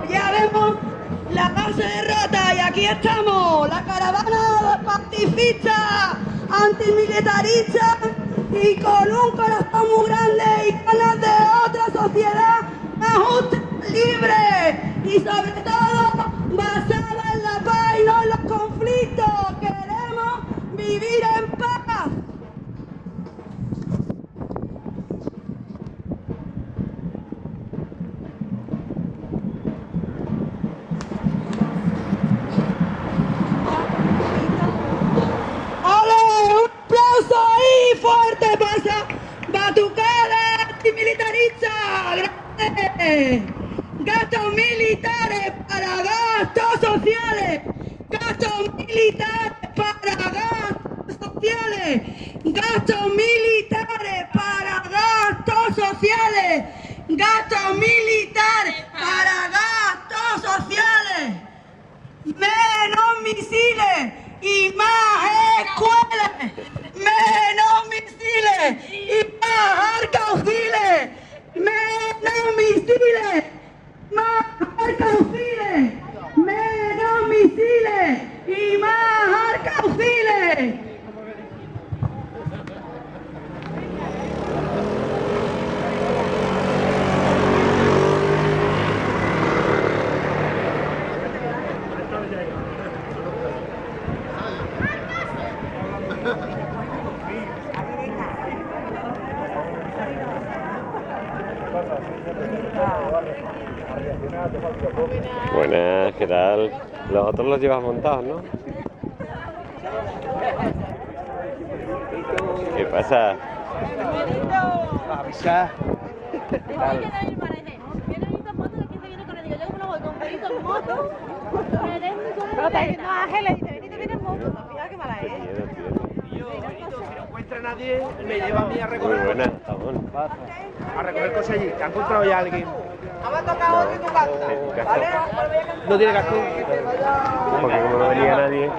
Ya vemos la base derrota y aquí estamos, la caravana pacifista, antimilitarista y con un corazón muy grande y ganas de otra sociedad más justa, libre y sobre todo basada en la paz y no en los conflictos. Queremos vivir en paz. Fuerte pasa, batucada antimilitarista, grande. Gastos militares para gastos sociales, gastos militares para gastos sociales, gastos militares para gastos sociales, gastos militares para gastos sociales, menos misiles y más escuelas. ¡Menos misiles y más arcauciles! ¡Menos misiles! ¡Más arcauciles! ¡Menos misiles y más arcauciles! Buenas, ¿qué tal? Los otros los llevas montados, ¿no? ¿Qué pasa? Avisa. A nadie me lleva a mí a recoger. Muy buena, estamos. A recoger cosas allí. ¿Te ha encontrado ya alguien? ¿Ha tocado hoy tu casa? ¿Vale? No tiene casco. Porque como no venía nadie.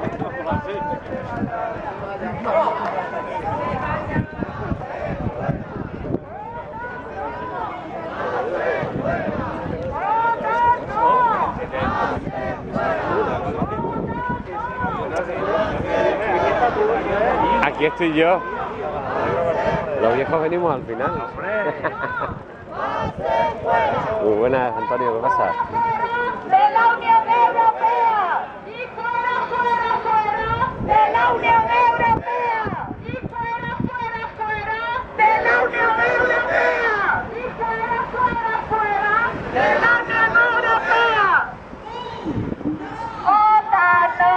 Aquí estoy yo. Los viejos venimos al final. Muy buenas, Antonio, ¿qué pasa? De la Unión Europea y fuera, fuera, fuera de la Unión Europea y fuera, fuera, fuera de la Unión Europea y fuera, fuera, fuera de la Unión Europea. OTAN no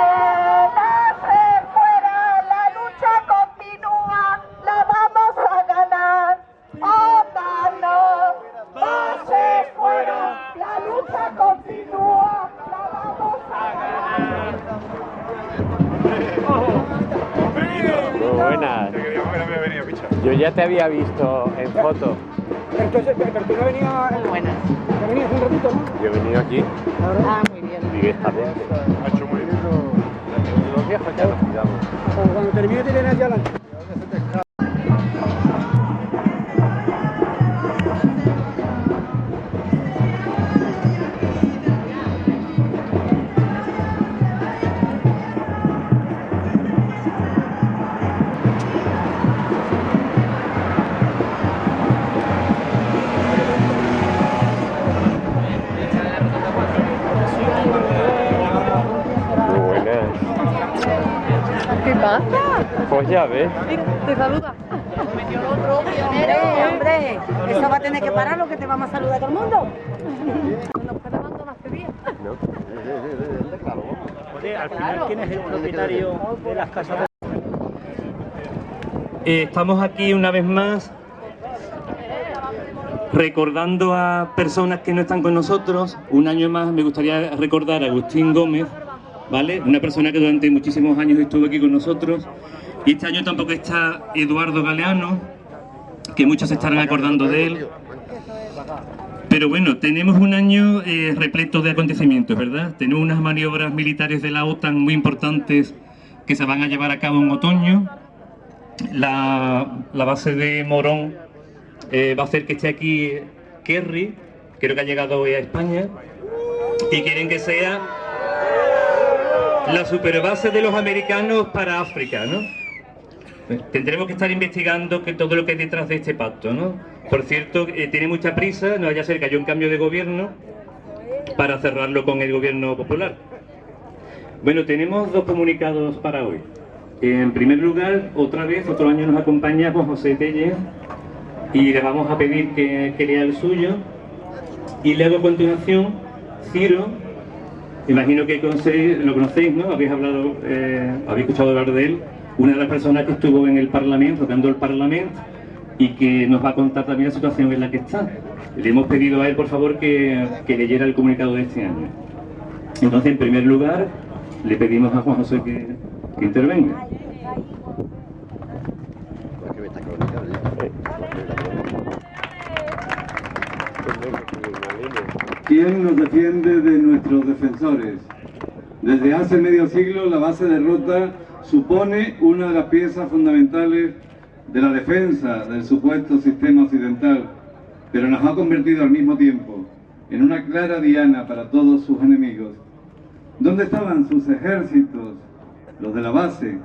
va a ser fuera, la lucha continúa, la vamos a ganar. OTAN no va a ser fuera, la lucha continúa, la vamos a ganar. Muy buenas. Yo ya te había visto en foto. Entonces, pero tú no venías. Buenas. ¿No venías un ratito, no? Yo he venido aquí. Ah, muy bien. Directamente. Ha hecho muy bien. Los viejos ya nos cuidamos. Cuando termine te vienes hacia adelante. Muy buenas. ¿Qué pasa? Pues ya ves. Te saluda. Hombre, eso va a tener que parar lo que te vamos a saludar a todo el mundo. Nos está dando más que bien. ¿No? Oye, al final, ¿quién es el propietario de las casas? Estamos aquí una vez más recordando a personas que no están con nosotros. Un año más me gustaría recordar a Agustín Gómez, ¿vale? Una persona que durante muchísimos años estuvo aquí con nosotros. Y este año tampoco está Eduardo Galeano, que muchos se estarán acordando de él. Pero bueno, tenemos un año repleto de acontecimientos, ¿verdad? Tenemos unas maniobras militares de la OTAN muy importantes que se van a llevar a cabo en otoño. La base de Morón va a hacer que esté aquí Kerry, creo que ha llegado hoy a España. y quieren que sea la superbase de los americanos para África, ¿no? Tendremos que estar investigando todo lo que hay detrás de este pacto, ¿no? Por cierto, tiene mucha prisa, no vaya a ser que haya un cambio de gobierno para cerrarlo con el gobierno popular. Bueno, tenemos dos comunicados para hoy. En primer lugar, otra vez, otro año nos acompaña Juan José Tellez y le vamos a pedir que lea el suyo. Y luego a continuación, Ciro, imagino que lo conocéis, ¿no? Habéis escuchado hablar de él, una de las personas que estuvo en el Parlamento, tocando el Parlamento, y que nos va a contar también la situación en la que está. Le hemos pedido a él, por favor, que leyera el comunicado de este año. Entonces, en primer lugar, le pedimos a Juan José que intervenga. ¿Quién nos defiende de nuestros defensores? Desde hace medio siglo, la base de Rota supone una de las piezas fundamentales de la defensa del supuesto sistema occidental, pero nos ha convertido al mismo tiempo en una clara diana para todos sus enemigos. ¿Dónde estaban sus ejércitos, los de la base,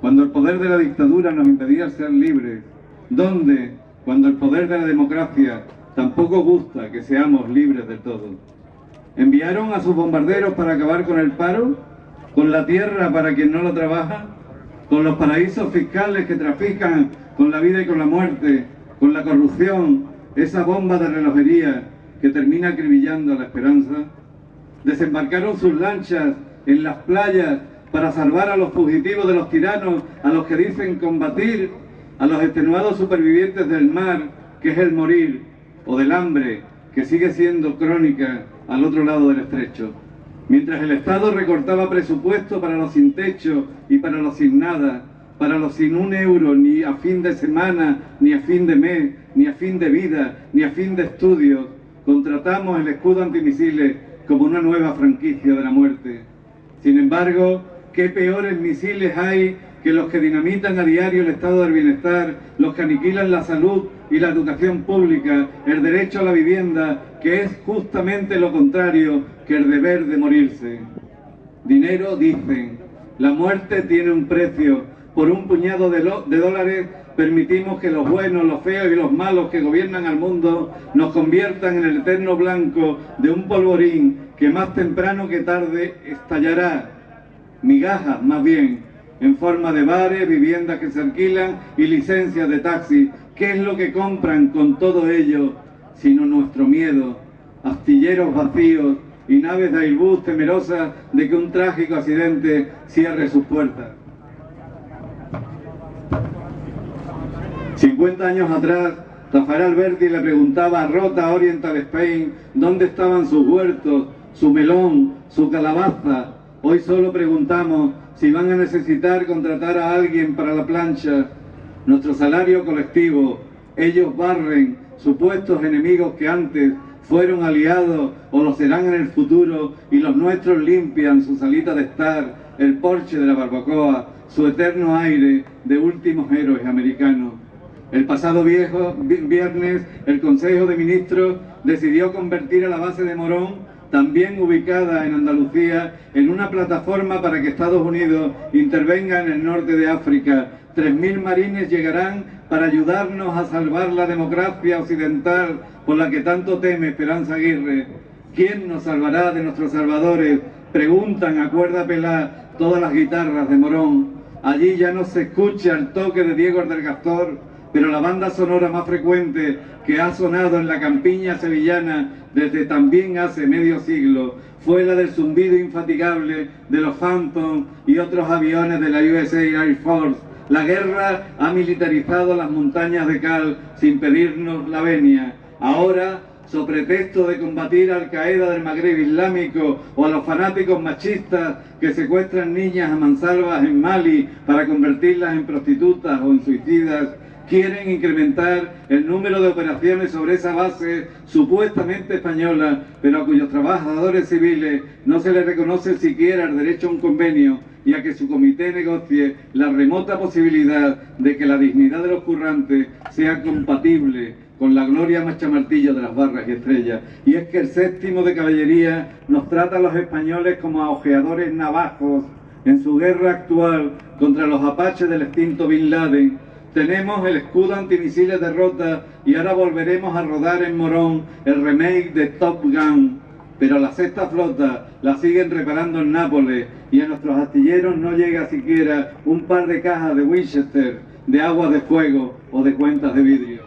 cuando el poder de la dictadura nos impedía ser libres? ¿Dónde, cuando el poder de la democracia tampoco gusta que seamos libres del todo? ¿Enviaron a sus bombarderos para acabar con el paro? ¿Con la tierra para quien no lo trabaja? ¿Con los paraísos fiscales que trafican con la vida y con la muerte? ¿Con la corrupción, esa bomba de relojería que termina acribillando a la esperanza? ¿Desembarcaron sus lanchas en las playas para salvar a los fugitivos de los tiranos, a los que dicen combatir, a los extenuados supervivientes del mar, que es el morir, o del hambre, que sigue siendo crónica al otro lado del estrecho? Mientras el Estado recortaba presupuesto para los sin techo y para los sin nada, para los sin un euro, ni a fin de semana, ni a fin de mes, ni a fin de vida, ni a fin de estudios, contratamos el escudo antimisiles como una nueva franquicia de la muerte. Sin embargo, ¿qué peores misiles hay que los que dinamitan a diario el estado del bienestar, los que aniquilan la salud y la educación pública, el derecho a la vivienda, que es justamente lo contrario que el deber de morirse? Dinero, dicen. La muerte tiene un precio. Por un puñado de dólares permitimos que los buenos, los feos y los malos que gobiernan al mundo nos conviertan en el eterno blanco de un polvorín que más temprano que tarde estallará. Migajas, más bien, en forma de bares, viviendas que se alquilan y licencias de taxi. ¿Qué es lo que compran con todo ello, sino nuestro miedo? Astilleros vacíos y naves de Airbus temerosas de que un trágico accidente cierre sus puertas. 50 años atrás, Rafael Alberti le preguntaba a Rota Oriental Spain dónde estaban sus huertos, su melón, su calabaza. Hoy solo preguntamos si van a necesitar contratar a alguien para la plancha. Nuestro salario colectivo, ellos barren, supuestos enemigos que antes fueron aliados o lo serán en el futuro, y los nuestros limpian su salita de estar, el porche de la barbacoa, su eterno aire de últimos héroes americanos. El pasado viernes, el Consejo de Ministros decidió convertir a la base de Morón, también ubicada en Andalucía, en una plataforma para que Estados Unidos intervenga en el norte de África. 3.000 marines llegarán para ayudarnos a salvar la democracia occidental por la que tanto teme Esperanza Aguirre. ¿Quién nos salvará de nuestros salvadores?, preguntan a cuerda pelá todas las guitarras de Morón. Allí ya no se escucha el toque de Diego del Castor, pero la banda sonora más frecuente que ha sonado en la campiña sevillana desde también hace medio siglo fue la del zumbido infatigable de los Phantom y otros aviones de la USA Air Force. La guerra ha militarizado las montañas de cal sin pedirnos la venia. Ahora, so pretexto de combatir a Al Qaeda del Magreb Islámico o a los fanáticos machistas que secuestran niñas a mansalvas en Mali para convertirlas en prostitutas o en suicidas, quieren incrementar el número de operaciones sobre esa base supuestamente española, pero a cuyos trabajadores civiles no se les reconoce siquiera el derecho a un convenio, y a que su comité negocie la remota posibilidad de que la dignidad de los currantes sea compatible con la gloria machamartillo de las barras y estrellas. Y es que el 7º de caballería nos trata a los españoles como a ojeadores navajos en su guerra actual contra los apaches del extinto Bin Laden. Tenemos el escudo antimisiles de Rota y ahora volveremos a rodar en Morón el remake de Top Gun. Pero la 6ª flota la siguen reparando en Nápoles y a nuestros astilleros no llega siquiera un par de cajas de Winchester, de aguas de fuego o de cuentas de vidrio.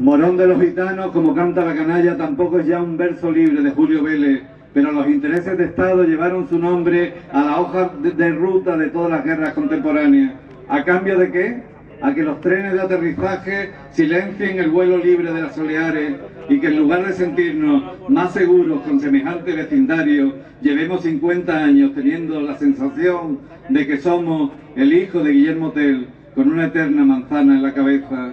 Morón de los gitanos, como canta la canalla, tampoco es ya un verso libre de Julio Vélez, pero los intereses de Estado llevaron su nombre a la hoja de ruta de todas las guerras contemporáneas. ¿A cambio de qué? A que los trenes de aterrizaje silencien el vuelo libre de las Oleares y que en lugar de sentirnos más seguros con semejante vecindario, llevemos 50 años teniendo la sensación de que somos el hijo de Guillermo Tell con una eterna manzana en la cabeza.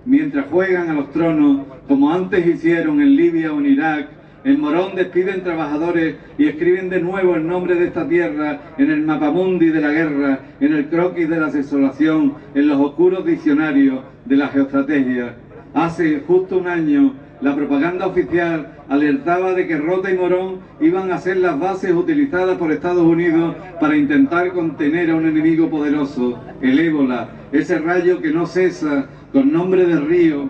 Mientras juegan a los tronos, como antes hicieron en Libia o en Irak, en Morón despiden trabajadores y escriben de nuevo el nombre de esta tierra en el mapamundi de la guerra, en el croquis de la desolación, en los oscuros diccionarios de la geoestrategia. Hace justo un año, la propaganda oficial alertaba de que Rota y Morón iban a ser las bases utilizadas por Estados Unidos para intentar contener a un enemigo poderoso, el ébola, ese rayo que no cesa, con nombre de río,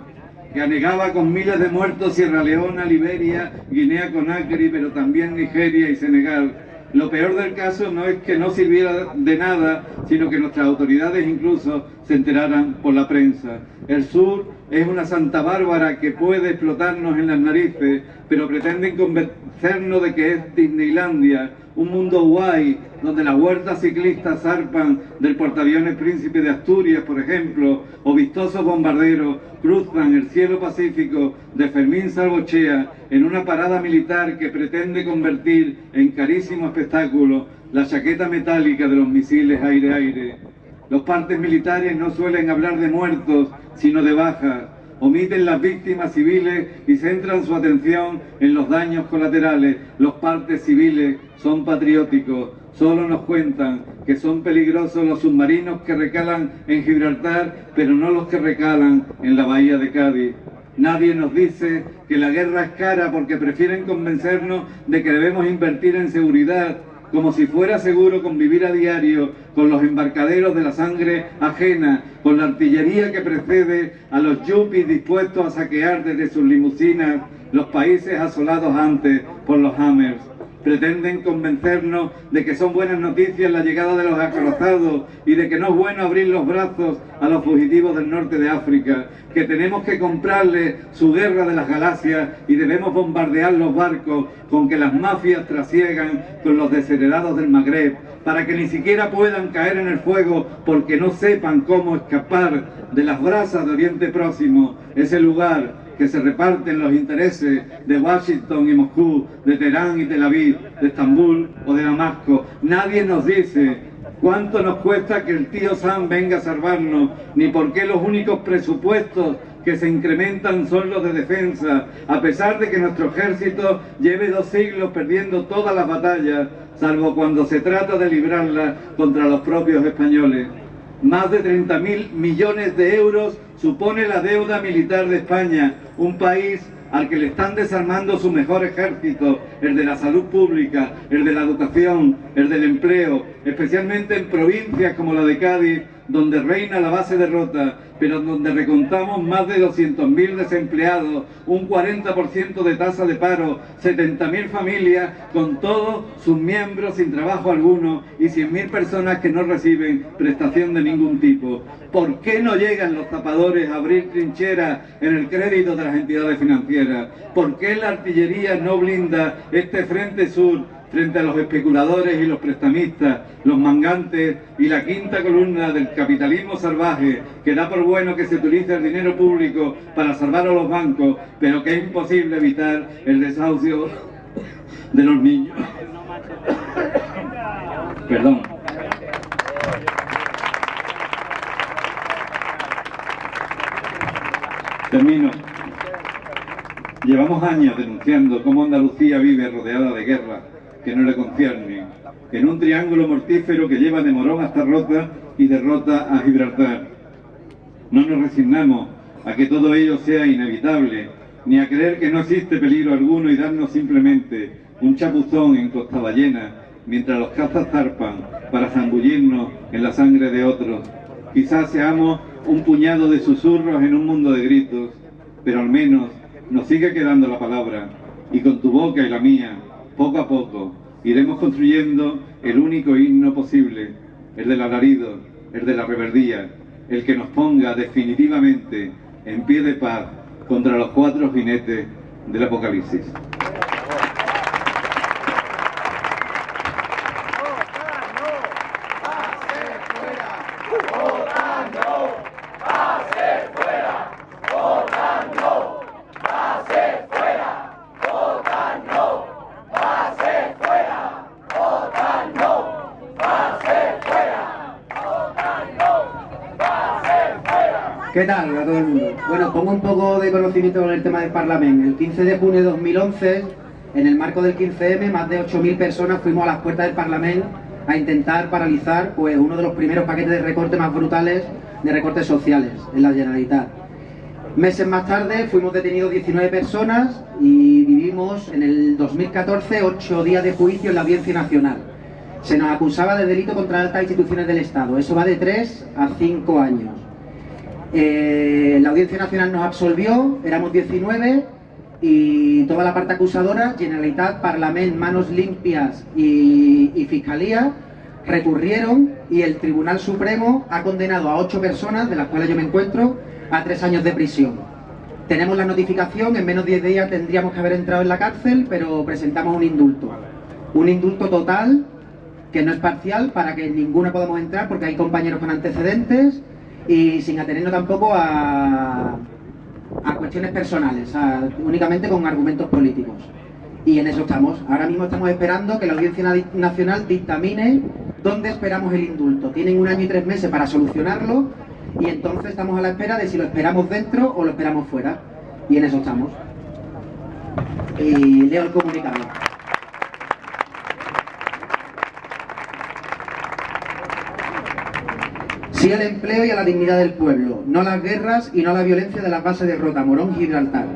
que anegaba con miles de muertos Sierra Leona, Liberia, Guinea Conakry, pero también Nigeria y Senegal. Lo peor del caso no es que no sirviera de nada, sino que nuestras autoridades incluso se enteraran por la prensa. El sur es una Santa Bárbara que puede explotarnos en las narices, pero pretenden convencernos de que es Disneylandia, un mundo guay, donde las huertas ciclistas zarpan del portaaviones Príncipe de Asturias, por ejemplo, o vistosos bombarderos cruzan el cielo Pacífico de Fermín Salvochea en una parada militar que pretende convertir en carísimo espectáculo la chaqueta metálica de los misiles aire-aire. Los partes militares no suelen hablar de muertos, sino de bajas. Omiten las víctimas civiles y centran su atención en los daños colaterales. Los partes civiles son patrióticos. Solo nos cuentan que son peligrosos los submarinos que recalan en Gibraltar, pero no los que recalan en la bahía de Cádiz. Nadie nos dice que la guerra es cara porque prefieren convencernos de que debemos invertir en seguridad, como si fuera seguro convivir a diario con los embarcaderos de la sangre ajena, con la artillería que precede a los yuppies dispuestos a saquear desde sus limusinas los países asolados antes por los Hammers. Pretenden convencernos de que son buenas noticias la llegada de los acorazados y de que no es bueno abrir los brazos a los fugitivos del norte de África, que tenemos que comprarle su guerra de las galaxias y debemos bombardear los barcos con que las mafias trasiegan con los desheredados del Magreb, para que ni siquiera puedan caer en el fuego porque no sepan cómo escapar de las brasas de Oriente Próximo, ese lugar que se reparten los intereses de Washington y Moscú, de Teherán y Tel Aviv, de Estambul o de Damasco. Nadie nos dice cuánto nos cuesta que el tío Sam venga a salvarnos, ni por qué los únicos presupuestos que se incrementan son los de defensa, a pesar de que nuestro ejército lleve 2 siglos perdiendo todas las batallas, salvo cuando se trata de librarlas contra los propios españoles. Más de 30.000 millones de euros supone la deuda militar de España, un país al que le están desarmando su mejor ejército, el de la salud pública, el de la educación, el del empleo, especialmente en provincias como la de Cádiz, donde reina la base de Rota, pero donde recontamos más de 200.000 desempleados, un 40% de tasa de paro, 70.000 familias con todos sus miembros sin trabajo alguno y 100.000 personas que no reciben prestación de ningún tipo. ¿Por qué no llegan los tapadores a abrir trincheras en el crédito de las entidades financieras? ¿Por qué la artillería no blinda este frente sur frente a los especuladores y los prestamistas, los mangantes y la quinta columna del capitalismo salvaje que da por bueno que se utilice el dinero público para salvar a los bancos, pero que es imposible evitar el desahucio de los niños? Perdón. Termino. Llevamos años denunciando cómo Andalucía vive rodeada de guerras que no le conciernen, en un triángulo mortífero que lleva de Morón hasta Rota y de Rota a Gibraltar. No nos resignamos a que todo ello sea inevitable, ni a creer que no existe peligro alguno y darnos simplemente un chapuzón en Costa Ballena mientras los cazas zarpan para zambullirnos en la sangre de otros. Quizás seamos un puñado de susurros en un mundo de gritos, pero al menos nos sigue quedando la palabra, y con tu boca y la mía, poco a poco, iremos construyendo el único himno posible, el del alarido, el de la reverdía, el que nos ponga definitivamente en pie de paz contra los 4 jinetes del Apocalipsis. ¿Qué tal a todo el mundo? Bueno, pongo un poco de conocimiento con el tema del Parlamento. El 15 de junio de 2011, en el marco del 15M, más de 8.000 personas fuimos a las puertas del Parlamento a intentar paralizar pues, uno de los primeros paquetes de recortes más brutales, de recortes sociales, en la Generalitat. Meses más tarde fuimos detenidos 19 personas y vivimos en el 2014 8 días de juicio en la Audiencia Nacional. Se nos acusaba de delito contra altas instituciones del Estado. Eso va de 3 a 5 años. La Audiencia Nacional nos absolvió, éramos 19 y toda la parte acusadora, Generalitat, Parlament, Manos Limpias y Fiscalía, recurrieron y el Tribunal Supremo ha condenado a 8 personas, de las cuales yo me encuentro, a 3 años de prisión. Tenemos la notificación, en menos de 10 días tendríamos que haber entrado en la cárcel, pero presentamos un indulto total, que no es parcial, para que ninguno podamos entrar porque hay compañeros con antecedentes y sin atenernos tampoco a cuestiones personales, únicamente con argumentos políticos. Y en eso estamos. Ahora mismo estamos esperando que la Audiencia Nacional dictamine dónde esperamos el indulto. Tienen 1 año y 3 meses para solucionarlo y entonces estamos a la espera de si lo esperamos dentro o lo esperamos fuera. Y en eso estamos. Y leo el comunicado. Sí al empleo y a la dignidad del pueblo, no a las guerras y no a la violencia de las bases de Rota, Morón y Gibraltar.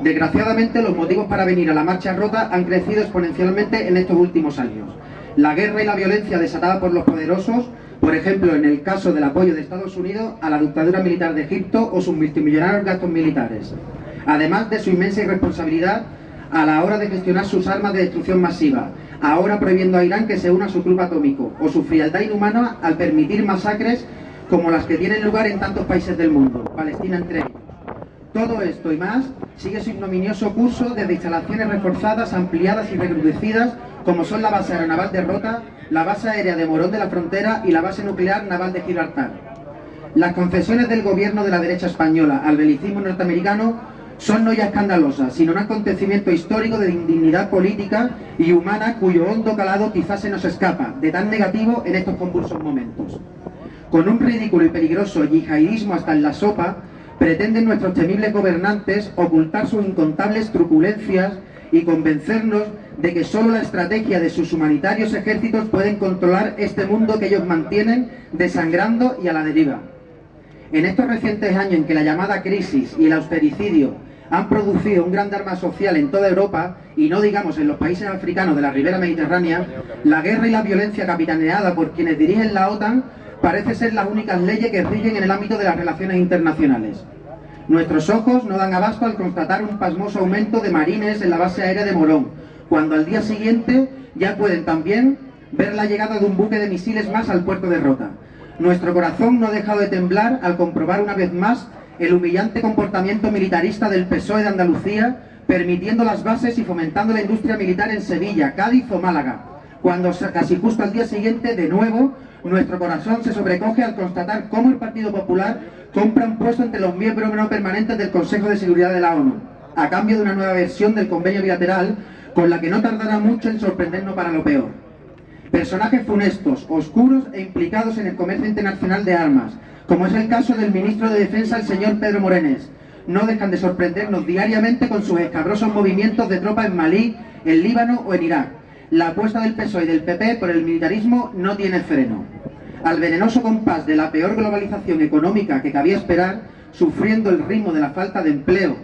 Desgraciadamente, los motivos para venir a la marcha rota han crecido exponencialmente en estos últimos años. La guerra y la violencia desatada por los poderosos, por ejemplo en el caso del apoyo de Estados Unidos a la dictadura militar de Egipto o sus multimillonarios gastos militares, además de su inmensa irresponsabilidad a la hora de gestionar sus armas de destrucción masiva, ahora prohibiendo a Irán que se una a su club atómico, o su frialdad inhumana al permitir masacres como las que tienen lugar en tantos países del mundo, Palestina entre ellos. Todo esto y más sigue su ignominioso curso desde instalaciones reforzadas, ampliadas y recrudecidas, como son la base aeronaval de Rota, la base aérea de Morón de la Frontera y la base nuclear naval de Gibraltar. Las concesiones del gobierno de la derecha española al belicismo norteamericano son no ya escandalosas, sino un acontecimiento histórico de indignidad política y humana cuyo hondo calado quizás se nos escapa, de tan negativo en estos convulsos momentos. Con un ridículo y peligroso yihadismo hasta en la sopa, pretenden nuestros temibles gobernantes ocultar sus incontables truculencias y convencernos de que solo la estrategia de sus humanitarios ejércitos pueden controlar este mundo que ellos mantienen desangrando y a la deriva. En estos recientes años en que la llamada crisis y el austericidio han producido un gran drama social en toda Europa, y no digamos en los países africanos de la ribera mediterránea, la guerra y la violencia capitaneada por quienes dirigen la OTAN parece ser las únicas leyes que rigen en el ámbito de las relaciones internacionales. Nuestros ojos no dan abasto al constatar un pasmoso aumento de marines en la base aérea de Morón, cuando al día siguiente ya pueden también ver la llegada de un buque de misiles más al puerto de Rota. Nuestro corazón no ha dejado de temblar al comprobar una vez más el humillante comportamiento militarista del PSOE de Andalucía, permitiendo las bases y fomentando la industria militar en Sevilla, Cádiz o Málaga, cuando casi justo al día siguiente, de nuevo, nuestro corazón se sobrecoge al constatar cómo el Partido Popular compra un puesto entre los miembros no permanentes del Consejo de Seguridad de la ONU, a cambio de una nueva versión del convenio bilateral, con la que no tardará mucho en sorprendernos para lo peor. Personajes funestos, oscuros e implicados en el comercio internacional de armas, como es el caso del ministro de Defensa, el señor Pedro Morenés, no dejan de sorprendernos diariamente con sus escabrosos movimientos de tropas en Malí, en Líbano o en Irak. La apuesta del PSOE y del PP por el militarismo no tiene freno. al venenoso compás de la peor globalización económica que cabía esperar, sufriendo el ritmo de la falta de empleo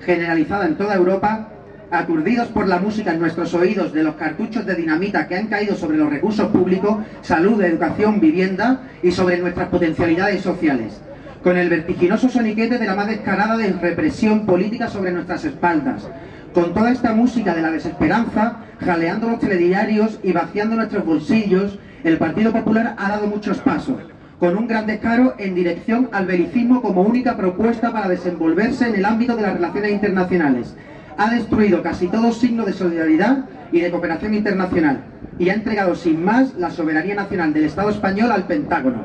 generalizada en toda Europa, aturdidos por la música en nuestros oídos de los cartuchos de dinamita que han caído sobre los recursos públicos, salud, educación, vivienda y sobre nuestras potencialidades sociales, con el vertiginoso soniquete de la más descarada de represión política sobre nuestras espaldas, con toda esta música de la desesperanza, jaleando los telediarios y vaciando nuestros bolsillos, el Partido Popular ha dado muchos pasos, con un gran descaro en dirección al belicismo como única propuesta para desenvolverse en el ámbito de las relaciones internacionales. Ha destruido casi todo signo de solidaridad y de cooperación internacional y ha entregado sin más la soberanía nacional del Estado español al Pentágono.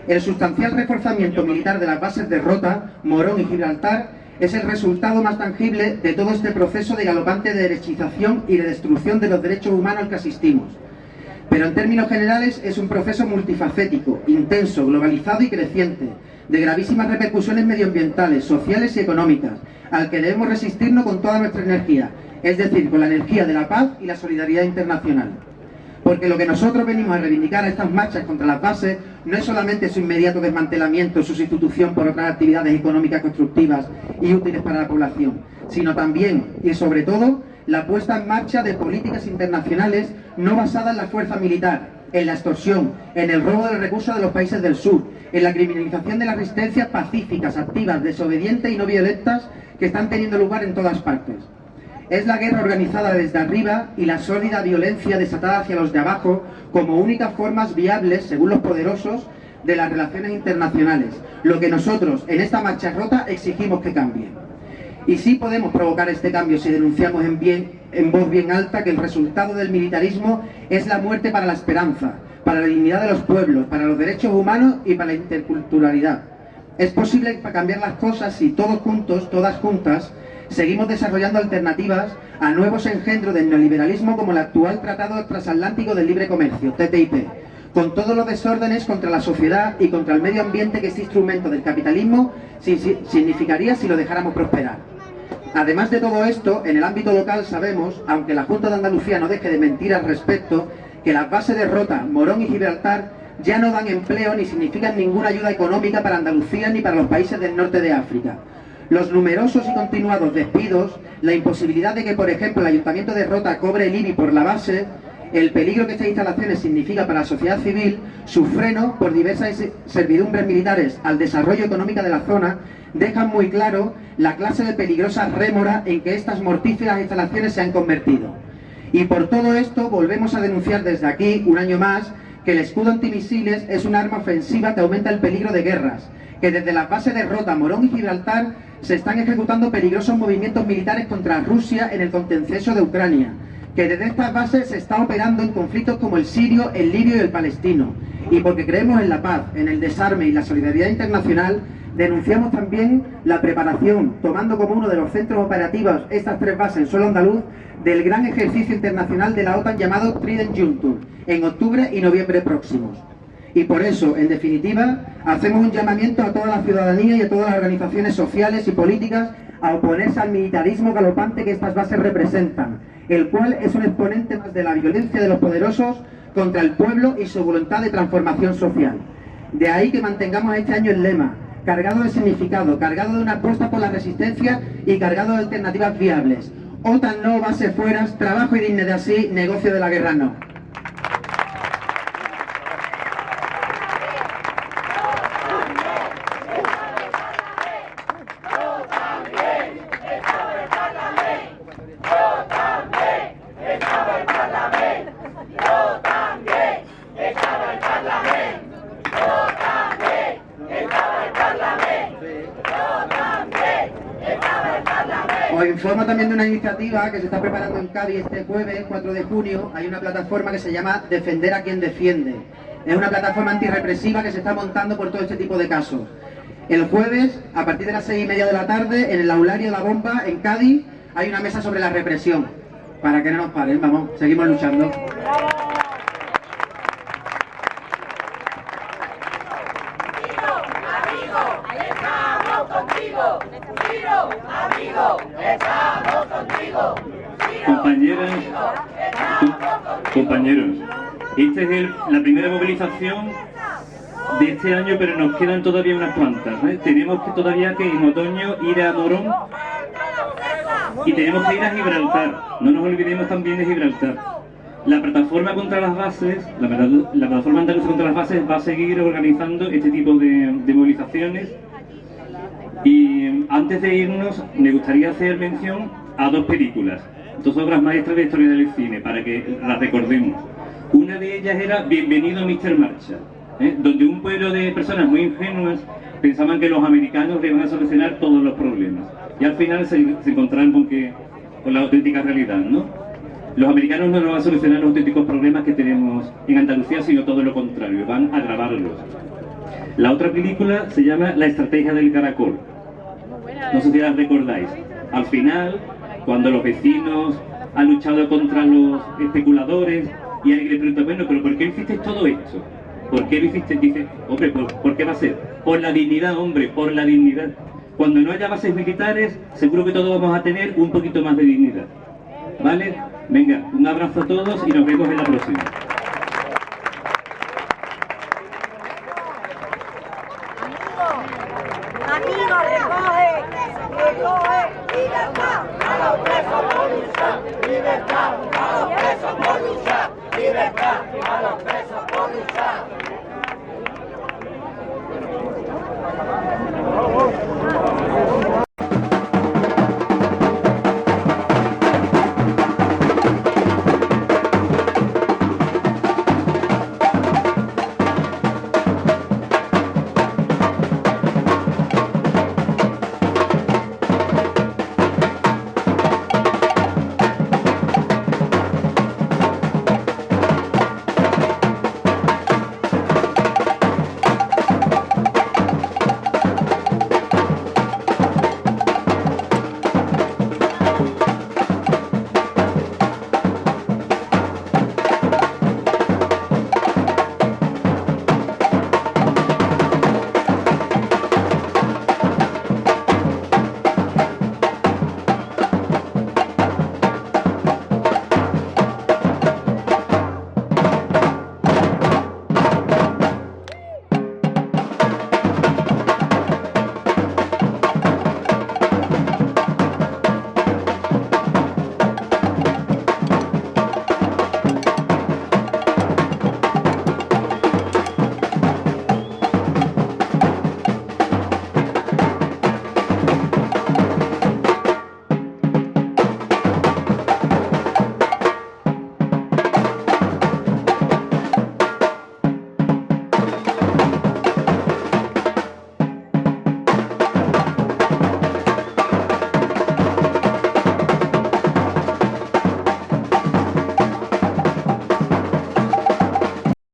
El sustancial reforzamiento militar de las bases de Rota, Morón y Gibraltar es el resultado más tangible de todo este proceso de galopante derechización y de destrucción de los derechos humanos al que asistimos. Pero en términos generales es un proceso multifacético, intenso, globalizado y creciente, de gravísimas repercusiones medioambientales, sociales y económicas, al que debemos resistirnos con toda nuestra energía, es decir, con la energía de la paz y la solidaridad internacional. Porque lo que nosotros venimos a reivindicar a estas marchas contra las bases no es solamente su inmediato desmantelamiento, su sustitución por otras actividades económicas constructivas y útiles para la población, sino también y sobre todo la puesta en marcha de políticas internacionales no basadas en la fuerza militar, en la extorsión, en el robo de los recursos de los países del sur, en la criminalización de las resistencias pacíficas, activas, desobedientes y no violentas que están teniendo lugar en todas partes. Es la guerra organizada desde arriba y la sórdida violencia desatada hacia los de abajo como únicas formas viables, según los poderosos, de las relaciones internacionales, lo que nosotros en esta marcha rota exigimos que cambie. Y sí podemos provocar este cambio si denunciamos en voz bien alta que el resultado del militarismo es la muerte para la esperanza, para la dignidad de los pueblos, para los derechos humanos y para la interculturalidad. Es posible cambiar las cosas si todos juntos, todas juntas, seguimos desarrollando alternativas a nuevos engendros del neoliberalismo como el actual Tratado Transatlántico de Libre Comercio, TTIP, con todos los desórdenes contra la sociedad y contra el medio ambiente que este instrumento del capitalismo significaría si lo dejáramos prosperar. Además de todo esto, en el ámbito local sabemos, aunque la Junta de Andalucía no deje de mentir al respecto, que las bases de Rota, Morón y Gibraltar ya no dan empleo ni significan ninguna ayuda económica para Andalucía ni para los países del norte de África. Los numerosos y continuados despidos, la imposibilidad de que, por ejemplo, el Ayuntamiento de Rota cobre el IBI por la base, el peligro que estas instalaciones significa para la sociedad civil, su freno por diversas servidumbres militares al desarrollo económico de la zona, dejan muy claro la clase de peligrosa rémora en que estas mortíferas instalaciones se han convertido. Y por todo esto volvemos a denunciar desde aquí, un año más, que el escudo antimisiles es un arma ofensiva que aumenta el peligro de guerras, que desde las bases de Rota, Morón y Gibraltar se están ejecutando peligrosos movimientos militares contra Rusia en el contencioso de Ucrania, que desde estas bases se está operando en conflictos como el sirio, el libio y el palestino. Y porque creemos en la paz, en el desarme y la solidaridad internacional, denunciamos también la preparación, tomando como uno de los centros operativos estas tres bases en suelo andaluz, del gran ejercicio internacional de la OTAN llamado Trident Juncture, en octubre y noviembre próximos. Y por eso, en definitiva, hacemos un llamamiento a toda la ciudadanía y a todas las organizaciones sociales y políticas a oponerse al militarismo galopante que estas bases representan, el cual es un exponente más de la violencia de los poderosos contra el pueblo y su voluntad de transformación social. De ahí que mantengamos este año el lema, cargado de significado, cargado de una apuesta por la resistencia y cargado de alternativas viables. OTAN no, base fueras, trabajo y dignidad sí, negocio de la guerra no. Os informo también de una iniciativa que se está preparando en Cádiz este jueves, 4 de junio. Hay una plataforma que se llama Defender a quien defiende. Es una plataforma antirrepresiva que se está montando por todo este tipo de casos. El jueves, a partir de las 6:30 de la tarde, en el Aulario La Bomba, en Cádiz, hay una mesa sobre la represión. Para que no nos paren, vamos, seguimos luchando. Compañeros, esta es la primera movilización de este año, pero nos quedan todavía unas cuantas. Tenemos que todavía que en otoño ir a Morón y tenemos que ir a Gibraltar. No nos olvidemos también de Gibraltar. La plataforma contra las bases, la plataforma andaluza contra las bases va a seguir organizando este tipo de movilizaciones. Y antes de irnos, me gustaría hacer mención a dos películas, dos obras maestras de historia del cine, para que las recordemos. Una de ellas era Bienvenido Mr. Marshall, donde un pueblo de personas muy ingenuas pensaban que los americanos le iban a solucionar todos los problemas. Y al final se encontraron con la auténtica realidad, ¿no? Los americanos no nos van a solucionar los auténticos problemas que tenemos en Andalucía, sino todo lo contrario, van a agravarlos. La otra película se llama La estrategia del caracol. No sé si la recordáis. Al final, cuando los vecinos han luchado contra los especuladores y alguien le pregunta, bueno, pero ¿por qué hiciste todo esto? ¿Por qué lo hiciste? Dice, hombre, ¿por qué va a ser? Por la dignidad, hombre, por la dignidad. Cuando no haya bases militares, seguro que todos vamos a tener un poquito más de dignidad. ¿Vale? Venga, un abrazo a todos y nos vemos en la próxima. Amigo, recoge, libertad a los presos por luchar, libertad a los presos por luchar, libertad a los presos por luchar.